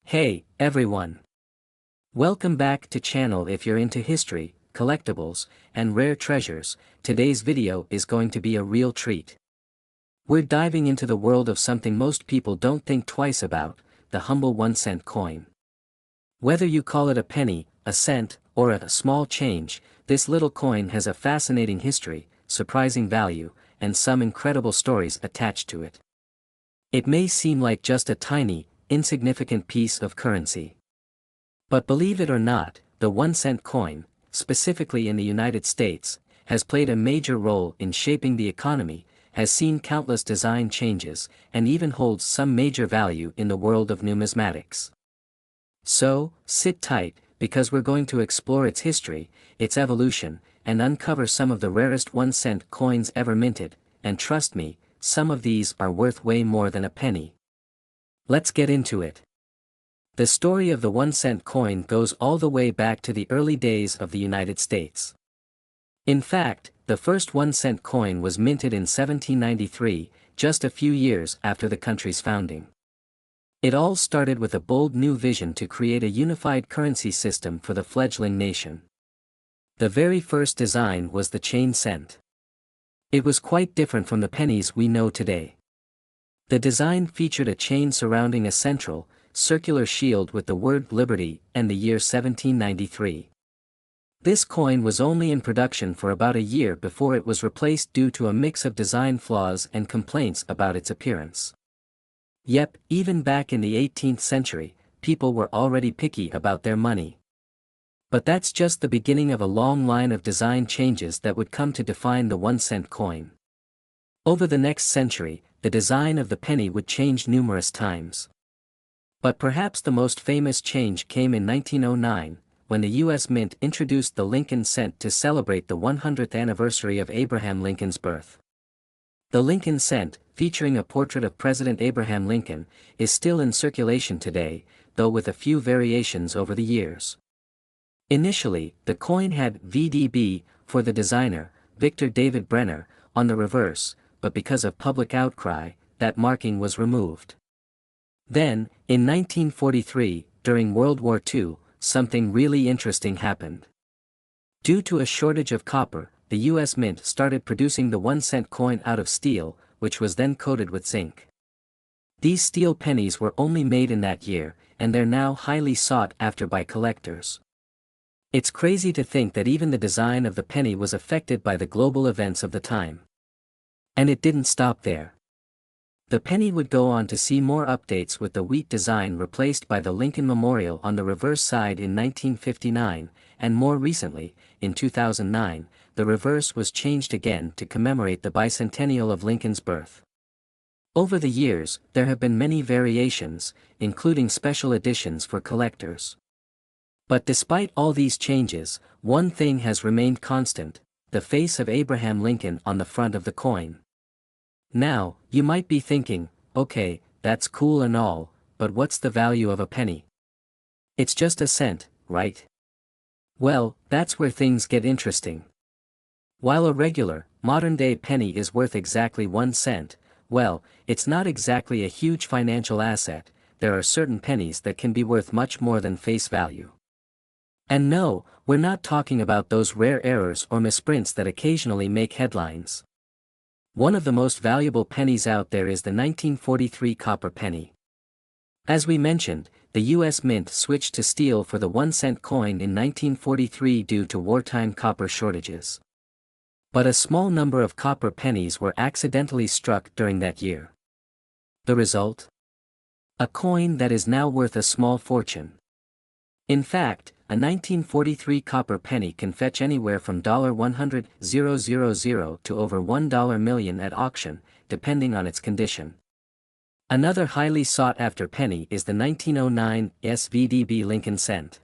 Hey, everyone. Welcome back to channel. If you're into history, collectibles, and rare treasures, today's video is going to be a real treat. We're diving into the world of something most people don't think twice about, the humble 1-cent coin. Whether you call it a penny, a cent, or a small change, this little coin has a fascinating history, surprising value, and some incredible stories attached to it. It may seem like just a tiny, insignificant piece of currency. But believe it or not, the 1-cent coin, specifically in the United States, has played a major role in shaping the economy, has seen countless design changes, and even holds some major value in the world of numismatics. So, sit tight, because we're going to explore its history, its evolution, and uncover some of the rarest 1-cent coins ever minted, and trust me, some of these are worth way more than a penny. Let's get into it. The story of the 1-cent coin goes all the way back to the early days of the United States. In fact, the first 1-cent coin was minted in 1793, just a few years after the country's founding. It all started with a bold new vision to create a unified currency system for the fledgling nation. The very first design was the chain cent. It was quite different from the pennies we know today. The design featured a chain surrounding a central, circular shield with the word Liberty and the year 1793. This coin was only in production for about a year before it was replaced due to a mix of design flaws and complaints about its appearance. Yep, even back in the 18th century, people were already picky about their money. But that's just the beginning of a long line of design changes that would come to define the 1-cent coin. Over the next century, the design of the penny would change numerous times. But perhaps the most famous change came in 1909, when the U.S. Mint introduced the Lincoln cent to celebrate the 100th anniversary of Abraham Lincoln's birth. The Lincoln cent, featuring a portrait of President Abraham Lincoln, is still in circulation today, though with a few variations over the years. Initially, the coin had VDB, for the designer, Victor David Brenner, on the reverse, but because of public outcry, that marking was removed. Then, in 1943, during World War II, something really interesting happened. Due to a shortage of copper, the U.S. Mint started producing the 1-cent coin out of steel, which was then coated with zinc. These steel pennies were only made in that year, and they're now highly sought after by collectors. It's crazy to think that even the design of the penny was affected by the global events of the time. And it didn't stop there. The penny would go on to see more updates, with the wheat design replaced by the Lincoln Memorial on the reverse side in 1959, and more recently, in 2009, the reverse was changed again to commemorate the bicentennial of Lincoln's birth. Over the years, there have been many variations, including special editions for collectors. But despite all these changes, one thing has remained constant: the face of Abraham Lincoln on the front of the coin. Now, you might be thinking, okay, that's cool and all, but what's the value of a penny? It's just a cent, right? Well, that's where things get interesting. While a regular, modern-day penny is worth exactly 1 cent, well, it's not exactly a huge financial asset. There are certain pennies that can be worth much more than face value. And no, we're not talking about those rare errors or misprints that occasionally make headlines. One of the most valuable pennies out there is the 1943 copper penny. As we mentioned, the U.S. Mint switched to steel for the 1-cent coin in 1943 due to wartime copper shortages. But a small number of copper pennies were accidentally struck during that year. The result? A coin that is now worth a small fortune. In fact, a 1943 copper penny can fetch anywhere from $100,000 to over $1 million at auction, depending on its condition. Another highly sought-after penny is the 1909 SVDB Lincoln cent.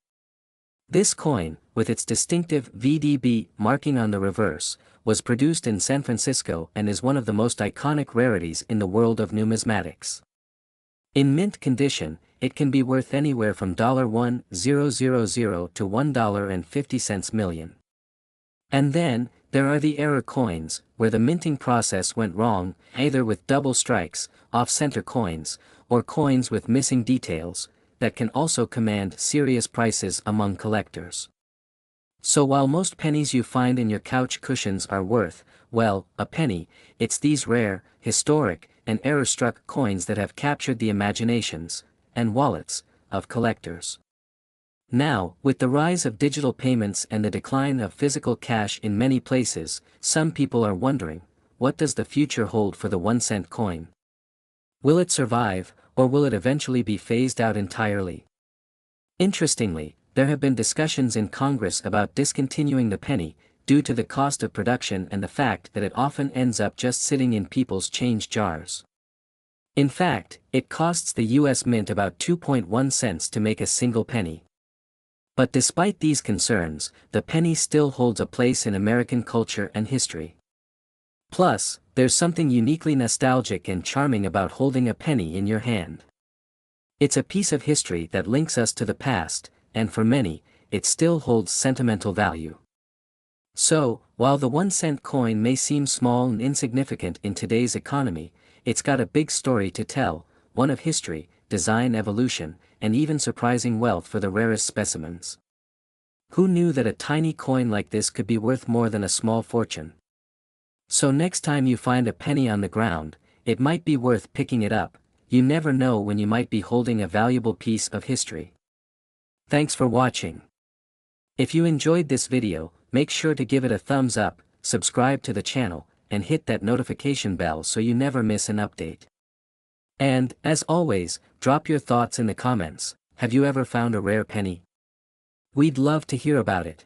This coin, with its distinctive VDB marking on the reverse, was produced in San Francisco and is one of the most iconic rarities in the world of numismatics. In mint condition, it can be worth anywhere from $1,000 to $1.50 million. And then, there are the error coins, where the minting process went wrong, either with double strikes, off-center coins, or coins with missing details. that can also command serious prices among collectors. So while most pennies you find in your couch cushions are worth, well, a penny, it's these rare, historic, and error-struck coins that have captured the imaginations, and wallets, of collectors. Now, with the rise of digital payments and the decline of physical cash in many places, some people are wondering, what does the future hold for the 1-cent coin? Will it survive, or will it eventually be phased out entirely? Interestingly, there have been discussions in Congress about discontinuing the penny, due to the cost of production and the fact that it often ends up just sitting in people's change jars. In fact, it costs the US Mint about 2.1 cents to make a single penny. But despite these concerns, the penny still holds a place in American culture and history. Plus, there's something uniquely nostalgic and charming about holding a penny in your hand. It's a piece of history that links us to the past, and for many, it still holds sentimental value. So, while the 1-cent coin may seem small and insignificant in today's economy, it's got a big story to tell, one of history, design evolution, and even surprising wealth for the rarest specimens. Who knew that a tiny coin like this could be worth more than a small fortune? So next time you find a penny on the ground, it might be worth picking it up. You never know when you might be holding a valuable piece of history. Thanks for watching. If you enjoyed this video, make sure to give it a thumbs up, subscribe to the channel, and hit that notification bell so you never miss an update. And, as always, drop your thoughts in the comments. Have you ever found a rare penny? We'd love to hear about it.